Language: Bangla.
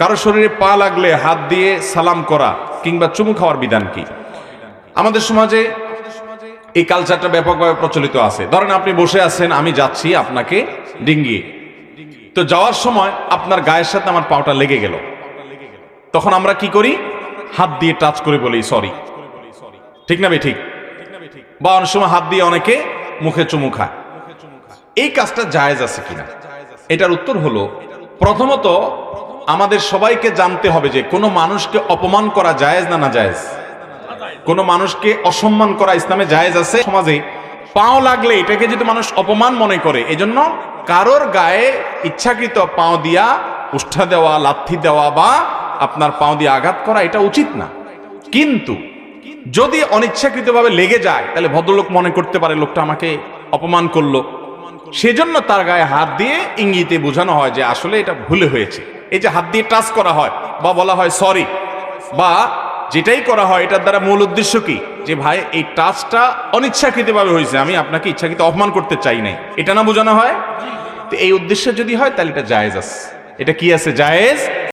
কারো শরীরে পা লাগলে হাত দিয়ে সালাম করা কিংবা চুমু খাওয়ার বিধান কি? আমাদের সমাজে এই কালচারটা ব্যাপকভাবে প্রচলিত আছে। ধরেন আপনি বসে আছেন, আমি যাচ্ছি আপনাকে ডিঙ্গিয়ে, তো যাওয়ার সময় আপনার গায়ের সাথে আমার পাওটা লেগে গেল, তখন আমরা কি করি? হাত দিয়ে টাচ করে বলি সরি, ঠিক না ভাই? ঠিক। বা অনেক সময় হাত দিয়ে অনেকে মুখে চুমু খায়। এই কাজটা জায়েজ আছে কিনা? এটার উত্তর হলো, প্রথমত আমাদের সবাইকে জানতে হবে যে কোনো মানুষকে অপমান করা জায়েজ না জায়েজ? কোনো মানুষকে অসম্মান করা ইসলামে জায়েজ আছে। সমাজে পাও লাগলে এটাকে যদি মানুষ অপমান মনে করে, এজন্য কারোর গায়ে ইচ্ছাকৃত পাও দিয়া উষ্ঠা দেওয়া, লাথি দেওয়া বা আপনার পাও দিয়ে আঘাত করা এটা উচিত না। কিন্তু যদি অনিচ্ছাকৃতভাবে লেগে যায়, তাহলে ভদ্রলোক মনে করতে পারে লোকটা আমাকে অপমান করলো, সেজন্য তার গায়ে হাত দিয়ে ইঙ্গিতে বোঝানো হয় যে আসলে এটা ভুলে হয়েছে। এই যে হাত দিয়ে টাচ করা হয় বা বলা হয় সরি, বা যেটাই করা হয়, এটার দ্বারা মূল উদ্দেশ্য কি? যে ভাই এই টাচটা অনিচ্ছাকৃতভাবে হয়েছে, আমি আপনাকে ইচ্ছাকৃত অপমান করতে চাই নাই, এটা না বোঝানো হয়? তো এই উদ্দেশ্য যদি হয় তাহলে এটা জায়েজ আছে। এটা কি আছে? জায়েজ